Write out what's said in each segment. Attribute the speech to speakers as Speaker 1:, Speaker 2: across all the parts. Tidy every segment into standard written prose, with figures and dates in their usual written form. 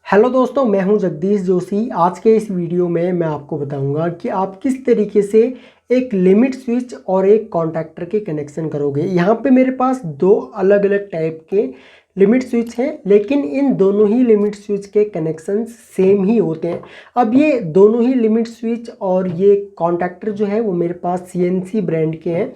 Speaker 1: Hello दोस्तों, मैं हूं जगदीश जोशी। आज के इस वीडियो में मैं आपको बताऊंगा कि आप किस तरीके से एक लिमिट स्विच और एक कॉन्टैक्टर के कनेक्शन करोगे। यहाँ पे मेरे पास दो अलग अलग टाइप के लिमिट स्विच हैं, लेकिन इन दोनों ही लिमिट स्विच के कनेक्शन सेम ही होते हैं। अब ये दोनों ही लिमिट स्विच और ये कॉन्टैक्टर जो है वो मेरे पास CNC ब्रांड के हैं।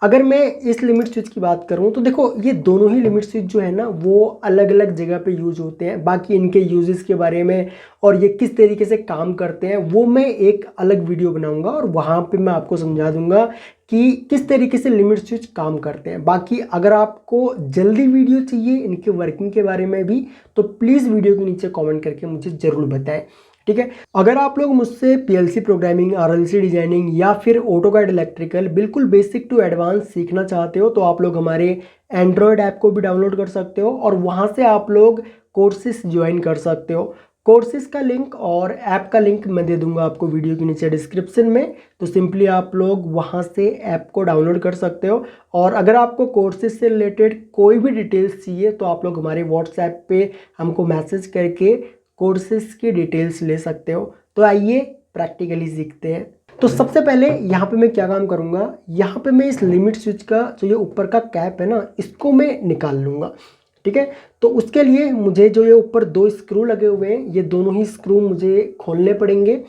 Speaker 1: अगर मैं इस लिमिट स्विच की बात करूं तो देखो, ये दोनों ही लिमिट स्विच जो है ना वो अलग अलग जगह पे यूज होते हैं। बाकी इनके यूजेस के बारे में और ये किस तरीके से काम करते हैं वो मैं एक अलग वीडियो बनाऊंगा और वहाँ पे मैं आपको समझा दूंगा कि किस तरीके से लिमिट स्विच काम करते हैं। बाकी अगर आपको जल्दी वीडियो चाहिए इनके वर्किंग के बारे में भी तो प्लीज़ वीडियो के नीचे कॉमेंट करके मुझे ज़रूर बताएं, ठीक है। अगर आप लोग मुझसे PLC प्रोग्रामिंग, RLC डिजाइनिंग या फिर ऑटोकैड इलेक्ट्रिकल बिल्कुल बेसिक टू एडवांस सीखना चाहते हो तो आप लोग हमारे एंड्रॉयड ऐप को भी डाउनलोड कर सकते हो और वहाँ से आप लोग कोर्सेज ज्वाइन कर सकते हो। कोर्सेज का लिंक और ऐप का लिंक मैं दे दूंगा आपको वीडियो के नीचे डिस्क्रिप्शन में। तो सिंपली आप लोग वहाँ से ऐप को डाउनलोड कर सकते हो। और अगर आपको कोर्सेज से रिलेटेड कोई भी डिटेल्स चाहिए तो आप लोग हमारे व्हाट्सएप पे हमको मैसेज करके कोर्सेज की डिटेल्स ले सकते हो। तो आइए प्रैक्टिकली सीखते हैं। तो सबसे पहले यहाँ पे मैं क्या काम करूँगा, यहाँ पे मैं इस लिमिट स्विच का जो ये ऊपर का कैप है ना इसको मैं निकाल लूँगा, ठीक है। तो उसके लिए मुझे जो ये ऊपर दो स्क्रू लगे हुए हैं ये दोनों ही स्क्रू मुझे खोलने पड़ेंगे।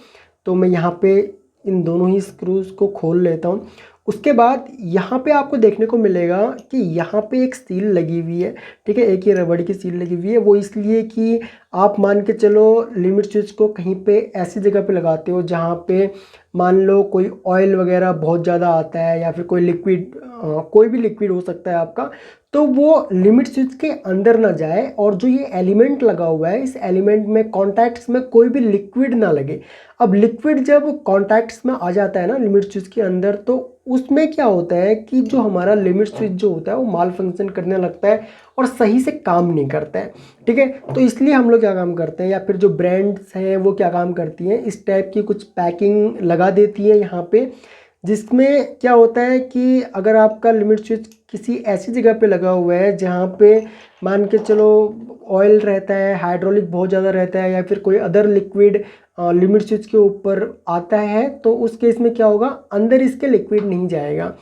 Speaker 1: तो मैं यहाँ पे इन दोनों ही स्क्रूज को खोल लेता हूँ। उसके बाद यहाँ पे आपको देखने को मिलेगा कि यहाँ पे एक सील लगी हुई है, ठीक है। एक ये रबड़ की सील लगी हुई है, वो इसलिए कि आप मान के चलो लिमिट स्विच को कहीं पे ऐसी जगह पे लगाते हो जहाँ पे मान लो कोई ऑयल वगैरह बहुत ज़्यादा आता है या फिर कोई लिक्विड, कोई भी लिक्विड हो सकता है आपका, तो वो लिमिट स्विच के अंदर ना जाए और जो ये एलिमेंट लगा हुआ है इस एलिमेंट में कॉन्टैक्ट्स में कोई भी लिक्विड ना लगे। अब लिक्विड जब कॉन्टैक्ट्स में आ जाता है ना लिमिट स्विच के अंदर तो उसमें क्या होता है कि जो हमारा लिमिट स्विच जो होता है वो माल फंक्शन करने लगता है और सही से काम नहीं करता है, ठीक है। तो इसलिए हम लोग क्या काम करते हैं या फिर जो ब्रांड्स हैं वो क्या काम करती हैं, इस टाइप की कुछ पैकिंग लगा देती है यहाँ पे, जिसमें क्या होता है कि अगर आपका लिमिट स्विच किसी ऐसी जगह पे लगा हुआ है जहाँ पे मान के चलो ऑयल रहता है, हाइड्रोलिक बहुत ज़्यादा रहता है या फिर कोई अदर लिक्विड लिमिट स्विच के ऊपर आता है, तो उस केस में क्या होगा, अंदर इसके लिक्विड नहीं जाएगा।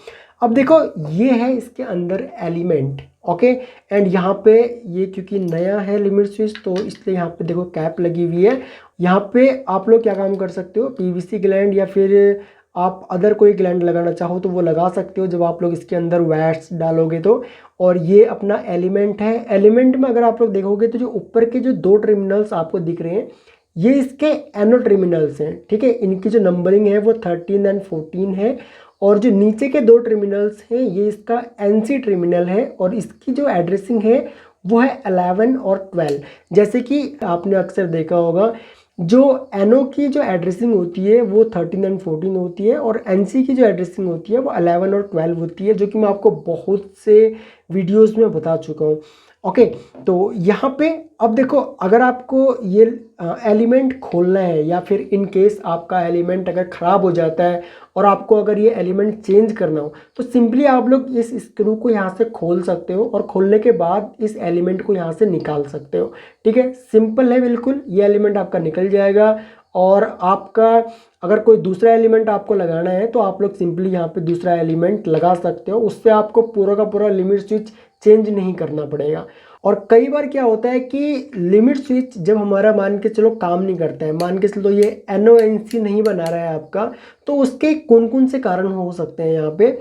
Speaker 1: अब देखो ये है इसके अंदर एलिमेंट, ओके। एंड यहाँ पे ये क्योंकि नया है लिमिट स्विच तो इसलिए यहाँ पे देखो कैप लगी हुई है। यहाँ पे आप लोग क्या काम कर सकते हो, PVC ग्लैंड या फिर आप अदर कोई ग्लैंड लगाना चाहो तो वो लगा सकते हो जब आप लोग इसके अंदर वैट्स डालोगे तो। और ये अपना एलिमेंट है। एलिमेंट में अगर आप लोग देखोगे तो जो ऊपर के जो दो टर्मिनल्स आपको दिख रहे हैं ये इसके एनो टर्मिनल्स हैं, ठीक है। इनकी जो नंबरिंग है वो 13 एंड 14 है। और जो नीचे के दो टर्मिनल्स हैं ये इसका NC टर्मिनल है और इसकी जो एड्रेसिंग है वो है 11 और 12। जैसे कि आपने अक्सर देखा होगा जो NO की जो एड्रेसिंग होती है वो 13 एंड 14 होती है और NC की जो एड्रेसिंग होती है वो 11 और 12 होती है, जो कि मैं आपको बहुत से वीडियोस में बता चुका हूँ, ओके। तो यहाँ पे अब देखो अगर आपको ये एलिमेंट खोलना है या फिर इन केस आपका एलिमेंट अगर ख़राब हो जाता है और आपको अगर ये एलिमेंट चेंज करना हो तो सिंपली आप लोग इस स्क्रू को यहाँ से खोल सकते हो और खोलने के बाद इस एलिमेंट को यहाँ से निकाल सकते हो, ठीक है। सिंपल है बिल्कुल, ये एलिमेंट आपका निकल जाएगा। और आपका अगर कोई दूसरा एलिमेंट आपको लगाना है तो आप लोग सिंपली यहाँ पे दूसरा एलिमेंट लगा सकते हो, उससे आपको पूरा का पूरा लिमिट स्विच चेंज नहीं करना पड़ेगा। और कई बार क्या होता है कि लिमिट स्विच जब हमारा मान के चलो काम नहीं करता है, मान के चलो ये NONC नहीं बना रहा है आपका, तो उसके कौन कौन से कारण हो सकते हैं यहाँ पे।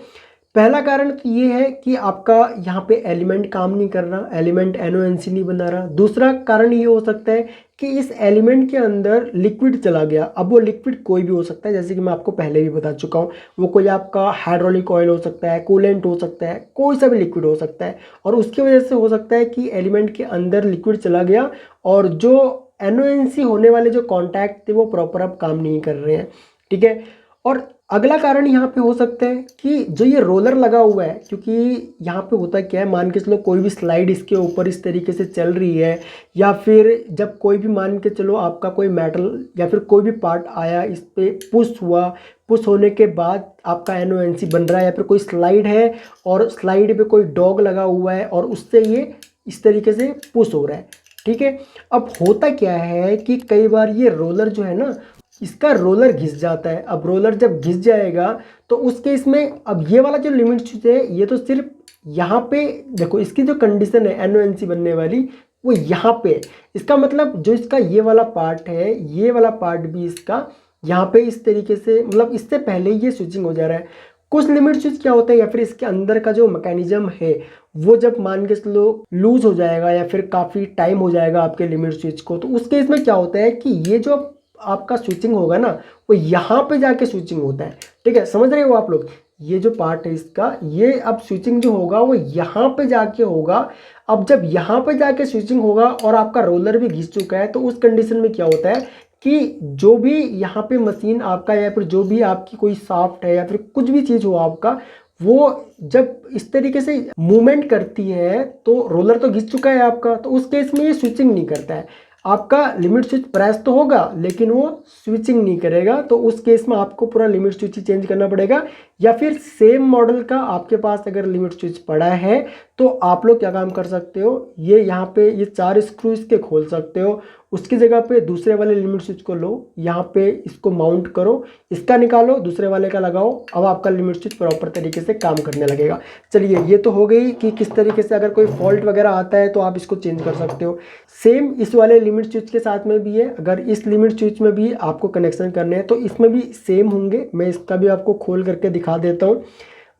Speaker 1: पहला कारण तो ये है कि आपका यहाँ पे एलिमेंट काम नहीं कर रहा, एलिमेंट NONC नहीं बना रहा। दूसरा कारण ये हो सकता है कि इस एलिमेंट के अंदर लिक्विड चला गया। अब वो लिक्विड कोई भी हो सकता है, जैसे कि मैं आपको पहले भी बता चुका हूँ, वो कोई आपका हाइड्रोलिक ऑयल हो सकता है, कूलेंट हो सकता है, कोई सा भी लिक्विड हो सकता है। और उसकी वजह से हो सकता है कि एलिमेंट के अंदर लिक्विड चला गया और जो NONC होने वाले जो कॉन्टैक्ट थे वो प्रॉपर अब काम नहीं कर रहे हैं, ठीक है। और अगला कारण यहाँ पे हो सकता है कि जो ये रोलर लगा हुआ है, क्योंकि यहाँ पे होता क्या है, मान के चलो कोई भी स्लाइड इसके ऊपर इस तरीके से चल रही है या फिर जब कोई भी मान के चलो आपका कोई मेटल या फिर कोई भी पार्ट आया इस पे पुश हुआ, पुश होने के बाद आपका NONC बन रहा है, या फिर कोई स्लाइड है और स्लाइड पे कोई डॉग लगा हुआ है और उससे ये इस तरीके से पुश हो रहा है, ठीक है। अब होता क्या है कि कई बार ये रोलर जो है ना, इसका रोलर घिस जाता है। अब रोलर जब घिस जाएगा तो उस केस में अब ये वाला जो लिमिट स्विच है ये तो सिर्फ यहाँ पे देखो, इसकी जो कंडीशन है NONC बनने वाली वो यहाँ पे है। इसका मतलब जो इसका ये वाला पार्ट है, ये वाला पार्ट भी इसका यहाँ पे इस तरीके से, मतलब इससे पहले ये स्विचिंग हो जा रहा है। कुछ लिमिट स्विच क्या होता है, या फिर इसके अंदर का जो मैकेनिज्म है वो जब मान के चलो लूज हो जाएगा या फिर काफ़ी टाइम हो जाएगा आपके लिमिट स्विच को, तो उस केस में क्या होता है कि ये जो आपका स्विचिंग होगा ना वो यहाँ पे जाके स्विचिंग होता है। ठीक है, समझ रहे हो आप लोग? ये जो पार्ट है इसका, ये अब स्विचिंग जो होगा वो यहाँ पे जाके होगा। अब जब यहाँ पे जाके स्विचिंग होगा और आपका रोलर भी घिस चुका है, तो उस कंडीशन में क्या होता है कि जो भी यहाँ पे मशीन आपका या फिर जो भी आपकी कोई शाफ्ट है या फिर कुछ भी चीज़ हो आपका, वो जब इस तरीके से मूवमेंट करती है तो रोलर तो घिस चुका है आपका, तो उस केस में ये स्विचिंग नहीं करता है। आपका लिमिट स्विच प्रेस तो होगा लेकिन वो स्विचिंग नहीं करेगा। तो उस केस में आपको पूरा लिमिट स्विच ही चेंज करना पड़ेगा। या फिर सेम मॉडल का आपके पास अगर लिमिट स्विच पड़ा है तो आप लोग क्या काम कर सकते हो, ये यहाँ पे ये 4 स्क्रू इसके खोल सकते हो। उसकी जगह पे दूसरे वाले लिमिट स्विच को लो, यहाँ पे इसको माउंट करो, इसका निकालो, दूसरे वाले का लगाओ। अब आपका लिमिट स्विच प्रॉपर तरीके से काम करने लगेगा। चलिए, ये तो हो गई कि किस तरीके से अगर कोई फॉल्ट वगैरह आता है तो आप इसको चेंज कर सकते हो। सेम इस वाले लिमिट स्विच के साथ में भी है। अगर इस लिमिट स्विच में भी आपको कनेक्शन करने हैं तो इसमें भी सेम होंगे। मैं इसका भी आपको खोल करके दिखा देता हूँ।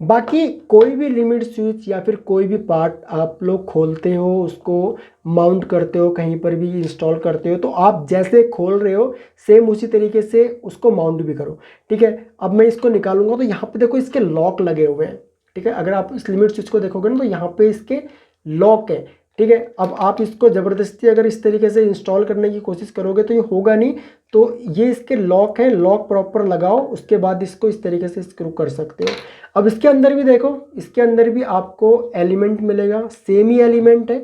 Speaker 1: बाकी कोई भी लिमिट स्विच या फिर कोई भी पार्ट आप लोग खोलते हो, उसको माउंट करते हो, कहीं पर भी इंस्टॉल करते हो, तो आप जैसे खोल रहे हो सेम उसी तरीके से उसको माउंट भी करो। ठीक है, अब मैं इसको निकालूंगा तो यहाँ पे देखो इसके लॉक लगे हुए हैं। ठीक है, अगर आप इस लिमिट स्विच को देखोगे ना तो यहाँ पे इसके लॉक है। ठीक है, अब आप इसको ज़बरदस्ती अगर इस तरीके से इंस्टॉल करने की कोशिश करोगे तो ये होगा नहीं। तो ये इसके लॉक है, लॉक प्रॉपर लगाओ, उसके बाद इसको इस तरीके से स्क्रू कर सकते हो। अब इसके अंदर भी देखो, इसके अंदर भी आपको एलिमेंट मिलेगा, सेम ही एलिमेंट है।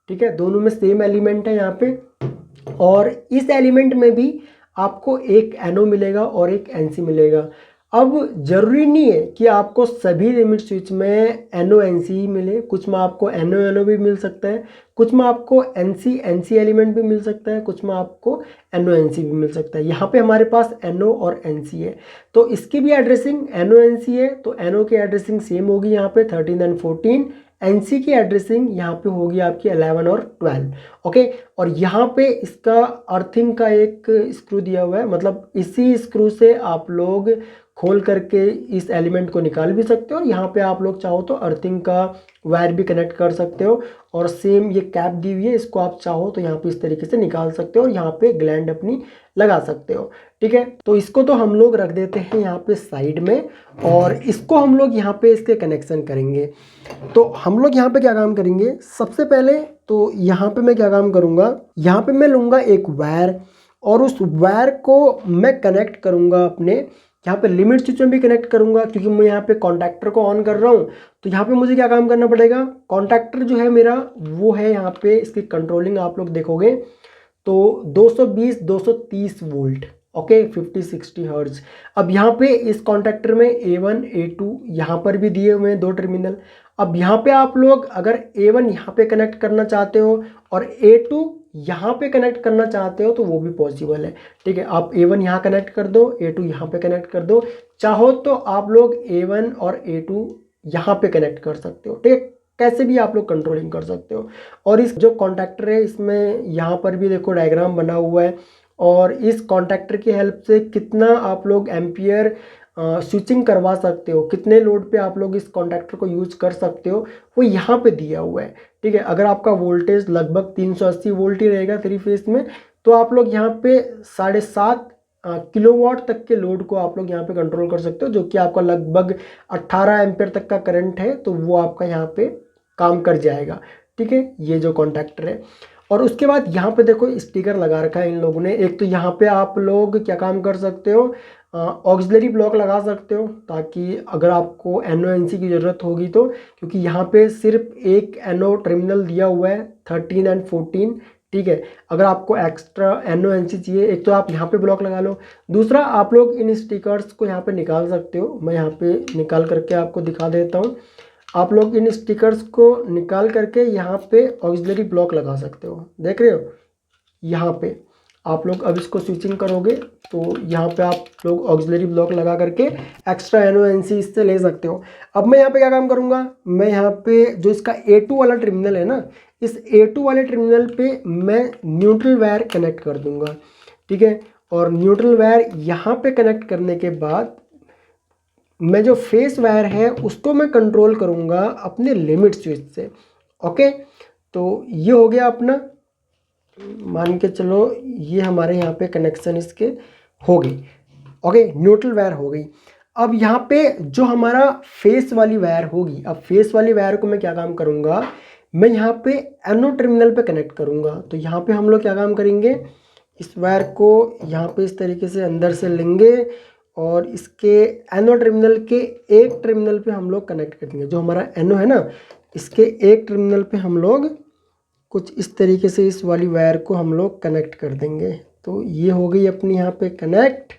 Speaker 1: ठीक है, दोनों में सेम एलिमेंट है यहाँ पे। और इस एलिमेंट में भी आपको एक NO मिलेगा और एक NC मिलेगा। अब जरूरी नहीं है कि आपको सभी लिमिट स्विच में NO NC ही मिले, कुछ में आपको NO NO भी मिल सकता है, कुछ में आपको NC NC एलिमेंट भी मिल सकता है, कुछ में आपको NO NC भी मिल सकता है। यहाँ पे हमारे पास NO और NC है तो इसकी भी एड्रेसिंग NO NC है, तो NO की एड्रेसिंग सेम होगी यहाँ पे 13 एंड 14। NC की एड्रेसिंग यहाँ पे होगी आपकी 11 और 12। ओके, और यहाँ पे इसका अर्थिंग का एक स्क्रू दिया हुआ है, मतलब इसी स्क्रू से आप लोग खोल करके इस एलिमेंट को निकाल भी सकते हो। और यहाँ पे आप लोग चाहो तो अर्थिंग का वायर भी कनेक्ट कर सकते हो। और सेम ये कैप दी हुई है, इसको आप चाहो तो यहाँ पे इस तरीके से निकाल सकते हो और यहाँ पे ग्लैंड अपनी लगा सकते हो। ठीक है, तो इसको तो हम लोग रख देते हैं यहाँ पे साइड में, और इसको हम लोग यहाँ पे इसके कनेक्शन करेंगे। तो हम लोग यहाँ पे क्या काम करेंगे, सबसे पहले तो यहाँ पे मैं क्या काम करूँगा, यहाँ पे मैं लूँगा एक वायर और उस वायर को मैं कनेक्ट करूँगा अपने यहाँ पे लिमिट स्विच में भी कनेक्ट करूँगा। क्योंकि मैं यहाँ पे कॉन्टैक्टर को ऑन कर रहा हूँ तो यहाँ पे मुझे क्या काम करना पड़ेगा, कॉन्टैक्टर जो है मेरा वो है यहाँ पे, इसकी कंट्रोलिंग आप लोग देखोगे तो 220-230 वोल्ट। Okay, 50-60 hertz. अब यहाँ पे इस कॉन्टैक्टर में A1 A2 यहाँ पर भी दिए हुए हैं 2 टर्मिनल। अब यहाँ पे आप लोग अगर A1 यहाँ पे कनेक्ट करना चाहते हो और A2 यहाँ पे कनेक्ट करना चाहते हो तो वो भी पॉसिबल है। ठीक है, आप A1 यहाँ कनेक्ट कर दो, A2 यहाँ पे कनेक्ट कर दो, चाहो तो आप लोग A1 और A2 यहाँ पे कनेक्ट कर सकते हो। ठीक है, कैसे भी आप लोग कंट्रोलिंग कर सकते हो। और इस जो कॉन्टैक्टर है इसमें यहाँ पर भी देखो डायग्राम बना हुआ है, और इस कॉन्टैक्टर की हेल्प से कितना आप लोग एम्पियर स्विचिंग करवा सकते हो, कितने लोड पे आप लोग इस कॉन्टैक्टर को यूज कर सकते हो, वो यहाँ पे दिया हुआ है। ठीक है, अगर आपका वोल्टेज लगभग 380 वोल्ट ही रहेगा 3 फेज में तो आप लोग यहाँ पे 7.5 किलोवाट तक के लोड को आप लोग यहाँ पे कंट्रोल कर सकते हो, जो कि आपका लगभग 18 एम्पियर तक का करंट है, तो वो आपका यहाँ पे काम कर जाएगा। ठीक है, ये जो कॉन्टैक्टर है। और उसके बाद यहाँ पे देखो स्टिकर लगा रखा है इन लोगों ने। एक तो यहाँ पे आप लोग क्या काम कर सकते हो, ऑक्सिलरी ब्लॉक लगा सकते हो, ताकि अगर आपको NO-NC की ज़रूरत होगी तो, क्योंकि यहाँ पे सिर्फ एक NO टर्मिनल दिया हुआ है 13 एंड 14। ठीक है, अगर आपको एक्स्ट्रा NO-NC चाहिए, एक तो आप यहाँ पे ब्लॉक लगा लो, दूसरा आप लोग इन स्टिकर्स को यहाँ पे निकाल सकते हो। मैं यहाँ पे निकाल करके आपको दिखा देता हूँ। आप लोग इन स्टिकर्स को निकाल करके यहाँ पे ऑक्सिलरी ब्लॉक लगा सकते हो, देख रहे हो यहाँ पे। आप लोग अब इसको स्विचिंग करोगे तो यहाँ पे आप लोग ऑक्सिलरी ब्लॉक लगा करके एक्स्ट्रा NO NC इससे ले सकते हो। अब मैं यहाँ पे क्या काम करूँगा, मैं यहाँ पे जो इसका A2 वाला टर्मिनल है ना, इस A2 वाले टर्मिनल पे मैं न्यूट्रल वायर कनेक्ट कर दूँगा, ठीक है। और न्यूट्रल वायर यहाँ पे कनेक्ट करने के बाद मैं जो फेस वायर है उसको मैं कंट्रोल करूँगा अपने लिमिट स्विच से। ओके, तो ये हो गया अपना, मान के चलो ये हमारे यहाँ पे कनेक्शन इसके हो गई। ओके, न्यूट्रल वायर हो गई। अब यहाँ पे जो हमारा फेस वाली वायर होगी, अब फेस वाली वायर को मैं क्या काम करूँगा, मैं यहाँ पे एनो टर्मिनल पे कनेक्ट करूँगा। तो यहाँ पे हम लोग क्या काम करेंगे, इस वायर को यहाँ पे इस तरीके से अंदर से लेंगे और इसके एनो टर्मिनल के एक टर्मिनल पे हम लोग कनेक्ट करेंगे। जो हमारा एनो है ना, इसके एक टर्मिनल पे हम लोग कुछ इस तरीके से इस वाली वायर को हम लोग कनेक्ट कर देंगे। तो ये हो गई अपनी यहाँ पे कनेक्ट,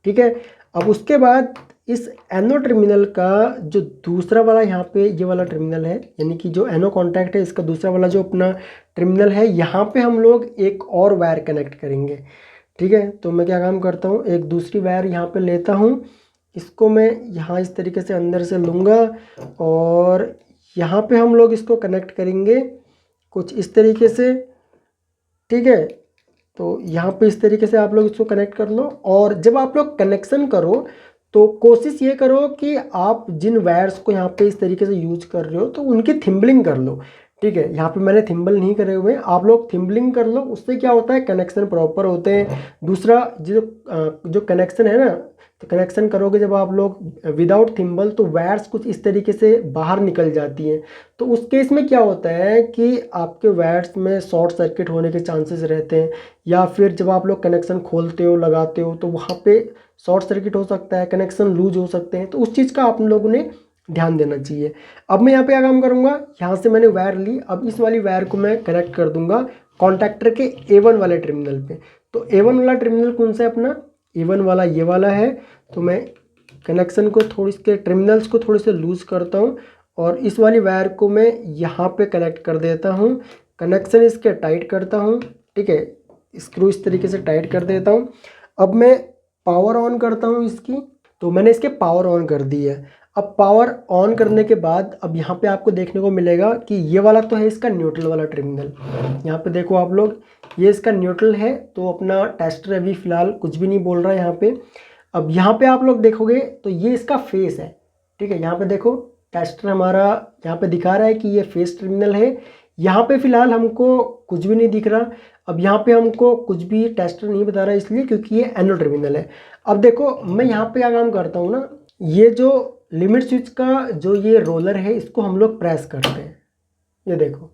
Speaker 1: ठीक है। अब उसके बाद इस एनो टर्मिनल का जो दूसरा वाला यहाँ पे ये वाला टर्मिनल है, यानी कि जो एनो कॉन्टैक्ट है इसका दूसरा वाला जो अपना टर्मिनल है, यहाँ पे हम लोग एक और वायर कनेक्ट करेंगे, ठीक है। तो मैं क्या काम करता हूँ, एक दूसरी वायर यहाँ पे लेता हूँ, इसको मैं यहाँ इस तरीके से अंदर से लूँगा और यहाँ पे हम लोग इसको कनेक्ट करेंगे कुछ इस तरीके से, ठीक है। तो यहाँ पे इस तरीके से आप लोग इसको कनेक्ट कर लो। और जब आप लोग कनेक्शन करो तो कोशिश ये करो कि आप जिन वायर्स को यहाँ पे इस तरीके से यूज कर रहे हो तो उनकी थिम्बलिंग कर लो, ठीक है। यहाँ पे मैंने थिम्बल नहीं करे हुए, आप लोग थिम्बलिंग कर लो, उससे क्या होता है कनेक्शन प्रॉपर होते हैं। दूसरा जो कनेक्शन है ना, तो कनेक्शन करोगे जब आप लोग विदाउट थिम्बल तो वायर्स कुछ इस तरीके से बाहर निकल जाती हैं। तो उस केस में क्या होता है कि आपके वायर्स में शॉर्ट सर्किट होने के चांसेस रहते हैं, या फिर जब आप लोग कनेक्शन खोलते हो लगाते हो तो वहाँ पे शॉर्ट सर्किट हो सकता है, कनेक्शन लूज हो सकते हैं। तो उस चीज़ का आप लोगों ने ध्यान देना चाहिए। अब मैं यहाँ पे क्या काम करूँगा, यहाँ से मैंने वायर ली, अब इस वाली वायर को मैं कनेक्ट कर दूंगा कॉन्टैक्टर के A1 वाले टर्मिनल पे। तो A1 वाला टर्मिनल कौन सा है अपना, A1 वाला ये वाला है। तो मैं कनेक्शन को थोड़ी इसके टर्मिनल्स को थोड़े से लूज करता हूँ और इस वाली वायर को मैं यहाँ पे कनेक्ट कर देता हूँ, कनेक्शन इसके टाइट करता हूँ, ठीक है। स्क्रू इस तरीके से टाइट कर देता हूँ। अब मैं पावर ऑन करता हूँ इसकी, तो मैंने इसके पावर ऑन कर दी है। अब पावर ऑन करने के बाद अब यहाँ पे आपको देखने को मिलेगा कि ये वाला तो है इसका न्यूट्रल वाला टर्मिनल, यहाँ पे देखो आप लोग, ये इसका न्यूट्रल है। तो अपना टेस्टर अभी फ़िलहाल कुछ भी नहीं बोल रहा है यहाँ पे। अब यहाँ पे आप लोग देखोगे तो ये इसका फेस है, ठीक है। यहाँ पे देखो टेस्टर हमारा यहाँ पे दिखा रहा है कि ये फेस टर्मिनल है। यहाँ पे फ़िलहाल हमको कुछ भी नहीं दिख रहा। अब यहाँ पे हमको कुछ भी टेस्टर नहीं बता रहा है, इसलिए क्योंकि ये एनो टर्मिनल है। अब देखो मैं यहाँ पे क्या काम करता हूँ ना, ये जो लिमिट स्विच का जो ये रोलर है इसको हम लोग प्रेस करते हैं। ये देखो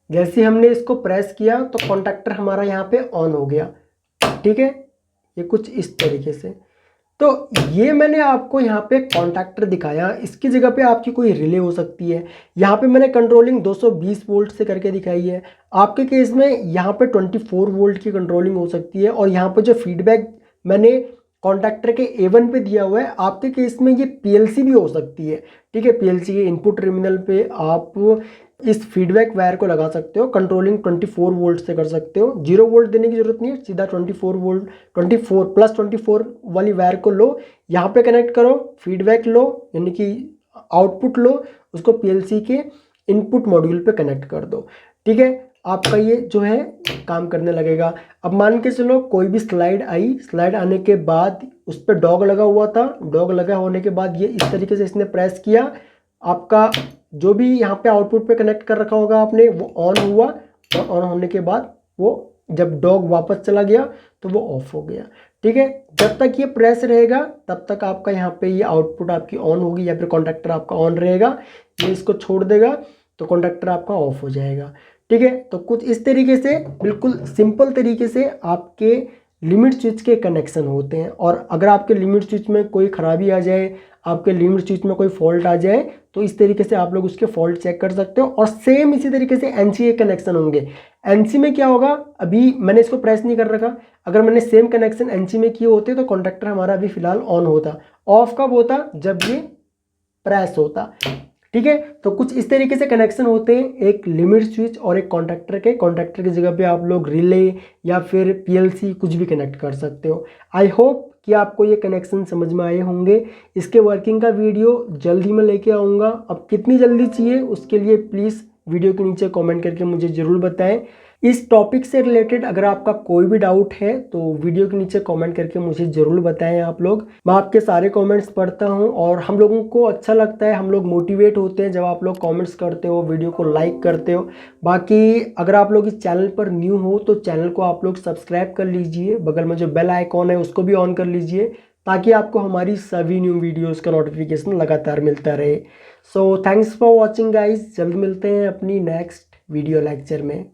Speaker 1: जैसे हमने इसको प्रेस किया तो कॉन्टैक्टर हमारा यहाँ पे ऑन हो गया, ठीक है। ये कुछ इस तरीके से। तो ये मैंने आपको यहाँ पे कॉन्टैक्टर दिखाया, इसकी जगह पे आपकी कोई रिले हो सकती है। यहाँ पे मैंने कंट्रोलिंग 220 वोल्ट से करके दिखाई है। आपके केस में यहाँ पे 24 वोल्ट की कंट्रोलिंग हो सकती है। और यहाँ पे जो फीडबैक मैंने कॉन्टैक्टर के A1 पे दिया हुआ है, आपके केस में ये PLC भी हो सकती है, ठीक है। PLC के इनपुट टर्मिनल पे आप इस फीडबैक वायर को लगा सकते हो, कंट्रोलिंग 24 वोल्ट से कर सकते हो। 0 वोल्ट देने की जरूरत नहीं है, सीधा 24 वोल्ट 24 वाली वायर को लो, यहाँ पे कनेक्ट करो, फीडबैक लो यानी कि आउटपुट लो, उसको PLC के इनपुट मॉड्यूल पे कनेक्ट कर दो, ठीक है। आपका ये जो है काम करने लगेगा। अब मान के चलो कोई भी स्लाइड आई, स्लाइड आने के बाद उस पर डॉग लगा हुआ था, डॉग लगा होने के बाद ये इस तरीके से इसने प्रेस किया, आपका जो भी यहाँ पे आउटपुट पे कनेक्ट कर रखा होगा आपने वो ऑन हुआ, और ऑन होने के बाद वो जब डॉग वापस चला गया तो वो ऑफ हो गया, ठीक है। जब तक ये प्रेस रहेगा तब तक आपका यहाँ पे ये आउटपुट आपकी ऑन होगी या फिर कॉन्टैक्टर आपका ऑन रहेगा। ये इसको छोड़ देगा तो कॉन्टैक्टर आपका ऑफ हो जाएगा, ठीक है। तो कुछ इस तरीके से बिल्कुल सिंपल तरीके से आपके लिमिट स्विच के कनेक्शन होते हैं। और अगर आपके लिमिट स्विच में कोई ख़राबी आ जाए, आपके लिमिट स्विच में कोई फॉल्ट आ जाए, तो इस तरीके से आप लोग उसके फॉल्ट चेक कर सकते हो। और सेम इसी तरीके से NC के कनेक्शन होंगे। NC में क्या होगा, अभी मैंने इसको प्रेस नहीं कर रखा, अगर मैंने सेम कनेक्शन NC में किए होते तो कॉन्टैक्टर हमारा अभी फिलहाल ऑन होता। ऑफ कब होता, जब ये प्रेस होता, ठीक है। तो कुछ इस तरीके से कनेक्शन होते हैं, एक लिमिट स्विच और एक कॉन्टैक्टर के। कॉन्टैक्टर की जगह पे आप लोग रिले या फिर पीएलसी कुछ भी कनेक्ट कर सकते हो। आई होप कि आपको ये कनेक्शन समझ में आए होंगे। इसके वर्किंग का वीडियो जल्दी मैं लेके आऊँगा। अब कितनी जल्दी चाहिए उसके लिए प्लीज़ वीडियो के नीचे कमेंट करके मुझे ज़रूर बताएं। इस टॉपिक से रिलेटेड अगर आपका कोई भी डाउट है तो वीडियो के नीचे कमेंट करके मुझे ज़रूर बताएं आप लोग। मैं आपके सारे कमेंट्स पढ़ता हूं और हम लोगों को अच्छा लगता है, हम लोग मोटिवेट होते हैं जब आप लोग कमेंट्स करते हो, वीडियो को लाइक करते हो। बाकी अगर आप लोग इस चैनल पर न्यू हो तो चैनल को आप लोग सब्सक्राइब कर लीजिए, बगल में जो बेल आइकॉन है उसको भी ऑन कर लीजिए ताकि आपको हमारी सभी न्यू वीडियोज़ का नोटिफिकेशन लगातार मिलता रहे। So thanks for watching guys. जल्द मिलते हैं अपनी नेक्स्ट वीडियो लेक्चर में।